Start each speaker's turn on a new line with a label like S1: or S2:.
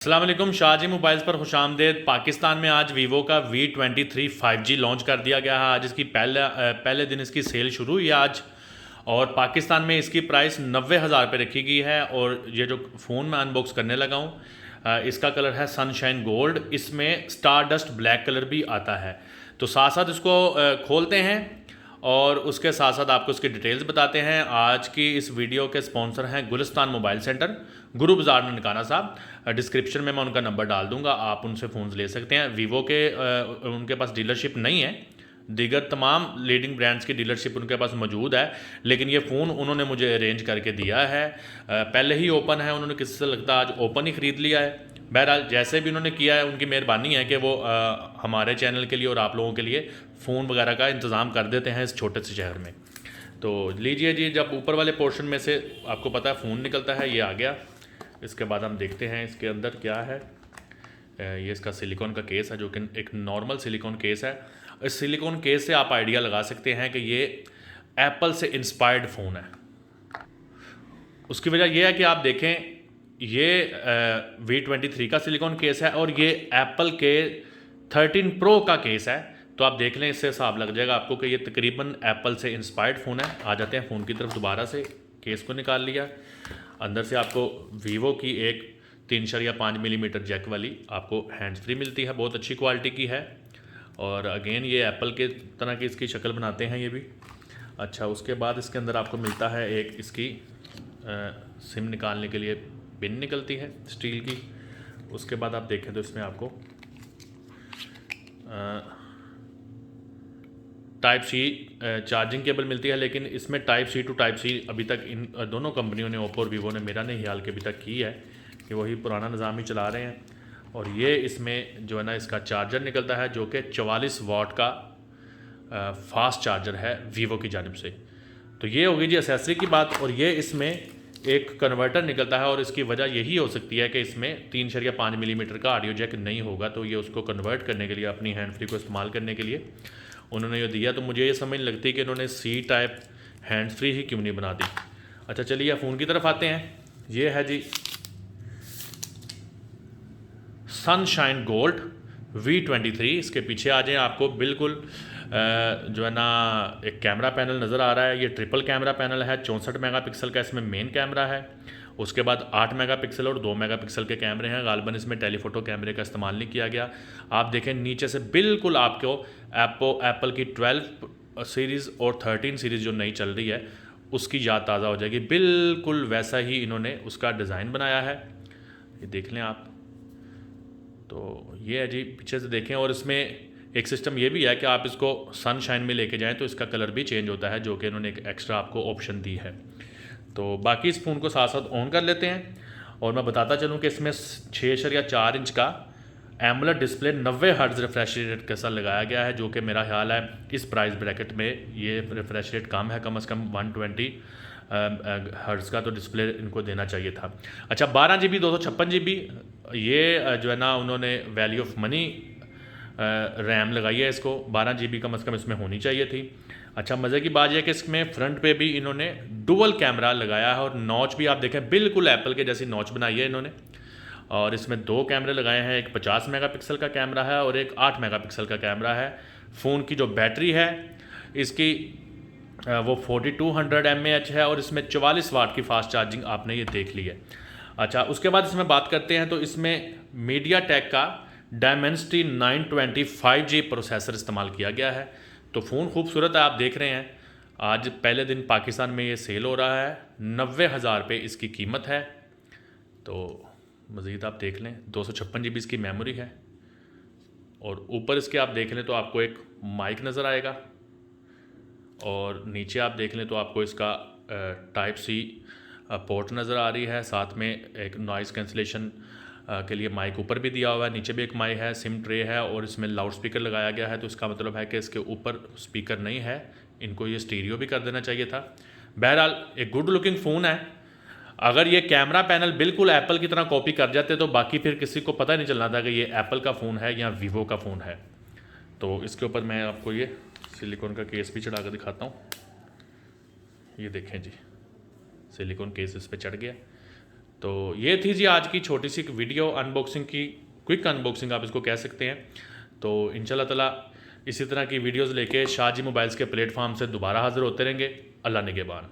S1: अस्सलाम वालेकुम, शाहजी मोबाइल्स पर खुशामदेद। पाकिस्तान में आज वीवो का V23 5G लॉन्च कर दिया गया है। आज इसकी पहले दिन इसकी सेल शुरू हुई है आज, और पाकिस्तान में इसकी प्राइस 90,000 रुपये रखी गई है। और ये जो फ़ोन मैं अनबॉक्स करने लगा हूँ, इसका कलर है सनशाइन गोल्ड। इसमें स्टार डस्ट ब्लैक कलर भी आता है। तो साथ साथ इसको खोलते हैं और उसके साथ साथ आपको उसकी डिटेल्स बताते हैं। आज की इस वीडियो के स्पॉन्सर हैं गुलिस्तान मोबाइल सेंटर, गुरु बाज़ार ननकाना साहब। डिस्क्रिप्शन में मैं उनका नंबर डाल दूंगा, आप उनसे फ़ोन ले सकते हैं। वीवो के उनके पास डीलरशिप नहीं है, दीगर तमाम लीडिंग ब्रांड्स की डीलरशिप उनके पास मौजूद है, लेकिन ये फ़ोन उन्होंने मुझे अरेंज करके दिया है। पहले ही ओपन है, उन्होंने किसी से लगता है आज ओपन ही ख़रीद लिया है। बहरहाल जैसे भी उन्होंने किया है, उनकी मेहरबानी है कि वो हमारे चैनल के लिए और आप लोगों के लिए फ़ोन वगैरह का इंतज़ाम कर देते हैं इस छोटे से शहर में। तो लीजिए जी, जब ऊपर वाले पोर्शन में से आपको पता है फ़ोन निकलता है, ये आ गया। इसके बाद हम देखते हैं इसके अंदर क्या है। ये इसका सिलिकॉन का केस है, जो कि एक नॉर्मल सिलिकॉन केस है। इस सिलिकॉन केस से आप आइडिया लगा सकते हैं कि ये एप्पल से इंस्पायर्ड फ़ोन है। उसकी वजह यह है कि आप देखें, ये V23 का सिलिकॉन केस है और ये एप्पल के 13 प्रो का केस है। तो आप देख लें, इससे हिसाब लग जाएगा आपको कि ये तकरीबन एप्पल से इंस्पायर्ड फ़ोन है। आ जाते हैं फ़ोन की तरफ दोबारा से। केस को निकाल लिया, अंदर से आपको वीवो की एक 3.5 मिलीमीटर जैक वाली आपको हैंड्स फ्री मिलती है, बहुत अच्छी क्वालिटी की है। और अगेन ये एप्पल के तरह की इसकी शक्ल बनाते हैं ये भी। अच्छा, उसके बाद इसके अंदर आपको मिलता है एक इसकी सिम निकालने के लिए पिन निकलती है स्टील की। उसके बाद आप देखें तो इसमें आपको टाइप सी चार्जिंग केबल मिलती है, लेकिन इसमें type C to type C अभी तक इन दोनों कंपनियों ने, ओप्पो और वीवो ने, मेरा नहीं ख्याल कि अभी तक की है, कि वही पुराना निज़ाम ही चला रहे हैं। और ये इसमें जो है ना, इसका चार्जर निकलता है जो कि 44 वाट का फास्ट चार्जर है वीवो की जानिब से। तो ये होगी जी एसेसरी की बात। और ये इसमें एक कन्वर्टर निकलता है, और इसकी वजह यही हो सकती है कि इसमें 3.5 मिलीमीटर का ऑडियो जैक नहीं होगा। तो ये उसको कन्वर्ट करने के लिए, अपनी हैंड फ्री को इस्तेमाल करने के लिए उन्होंने ये दिया। तो मुझे ये समझ लगती है कि इन्होंने सी टाइप हैंड फ्री ही क्यों नहीं बना दी। अच्छा चलिए फ़ोन की तरफ आते हैं। ये है जी सनशाइन गोल्ड V23। इसके पीछे आ जाए, आपको बिल्कुल जो है ना एक कैमरा पैनल नज़र आ रहा है। ये ट्रिपल कैमरा पैनल है, 64 मेगापिक्सल का इसमें मेन कैमरा है। उसके बाद 8 मेगापिक्सल और 2 मेगापिक्सल के कैमरे हैं। गालबन इसमें टेलीफोटो कैमरे का इस्तेमाल नहीं किया गया। आप देखें नीचे से बिल्कुल आपको एप्पल की 12 सीरीज़ और 13 सीरीज़ जो नई चल रही है उसकी याद ताज़ा हो जाएगी। बिल्कुल वैसा ही इन्होंने उसका डिज़ाइन बनाया है, ये देख लें आप। तो ये है जी, पीछे से देखें। और इसमें एक सिस्टम ये भी है कि आप इसको सनशाइन में लेके जाएं तो इसका कलर भी चेंज होता है, जो कि इन्होंने एक एक्स्ट्रा आपको ऑप्शन दी है। तो बाकी इस फ़ोन को साथ साथ ऑन कर लेते हैं। और मैं बताता चलूँ कि इसमें 6.4 इंच का AMOLED display 90 hertz refresh rate के साथ लगाया गया है, जो कि मेरा ख्याल है इस प्राइस ब्रैकेट में ये रिफ्रेश रेट कम है। कम से कम 120 हर्ट्ज़ का तो डिस्प्ले इनको देना चाहिए था। अच्छा, 12 GB 256 GB ये जो है ना, उन्होंने वैल्यू ऑफ मनी रैम लगाई है इसको। 12 GB कम से कम इसमें होनी चाहिए थी। अच्छा, मज़े की बात यह है कि इसमें फ्रंट पे भी इन्होंने डुअल कैमरा लगाया है, और नॉच भी आप देखें बिल्कुल एप्पल के जैसी नॉच बनाई है इन्होंने। और इसमें 2 कैमरे लगाए हैं, एक 50 मेगापिक्सल का कैमरा है और एक 8 मेगापिक्सल का कैमरा है। फ़ोन की जो बैटरी है इसकी वो 4200 mAh है, और इसमें 44 वाट की फास्ट चार्जिंग आपने ये देख ली है। अच्छा, उसके बाद इसमें बात करते हैं तो इसमें मीडिया टेक का डायमेंसिटी 920 5G प्रोसेसर इस्तेमाल किया गया है। तो फ़ोन खूबसूरत है, आप देख रहे हैं। आज पहले दिन पाकिस्तान में ये सेल हो रहा है, 90,000 रुपये इसकी कीमत है। तो मज़ीद आप देख लें, 256 GB इसकी मेमोरी है। और ऊपर इसके आप देख लें तो आपको एक माइक नज़र आएगा, और नीचे आप देख लें तो आपको इसका टाइप सी पोर्ट नज़र आ रही है। साथ में एक नॉइज़ कैंसलेशन के लिए माइक ऊपर भी दिया हुआ है, नीचे भी एक माइक है, सिम ट्रे है, और इसमें लाउड स्पीकर लगाया गया है। तो इसका मतलब है कि इसके ऊपर स्पीकर नहीं है, इनको ये स्टीरियो भी कर देना चाहिए था। बहरहाल एक गुड लुकिंग फ़ोन है। अगर ये कैमरा पैनल बिल्कुल एप्पल की तरह कॉपी कर जाते तो बाकी फिर किसी को पता नहीं चलना था कि ये एप्पल का फ़ोन है या वीवो का फ़ोन है। तो इसके ऊपर मैं आपको ये सिलिकॉन का केस भी चढ़ा कर दिखाता हूँ। ये देखें जी, सिलिकॉन केस इस पर चढ़ गया। तो ये थी जी आज की छोटी सी एक वीडियो अनबॉक्सिंग की, क्विक अनबॉक्सिंग आप इसको कह सकते हैं। तो इंशाल्लाह ताला इसी तरह की वीडियोस लेके शाहजी मोबाइल्स के प्लेटफॉर्म से दोबारा हाज़िर होते रहेंगे। अल्लाह निगहबान।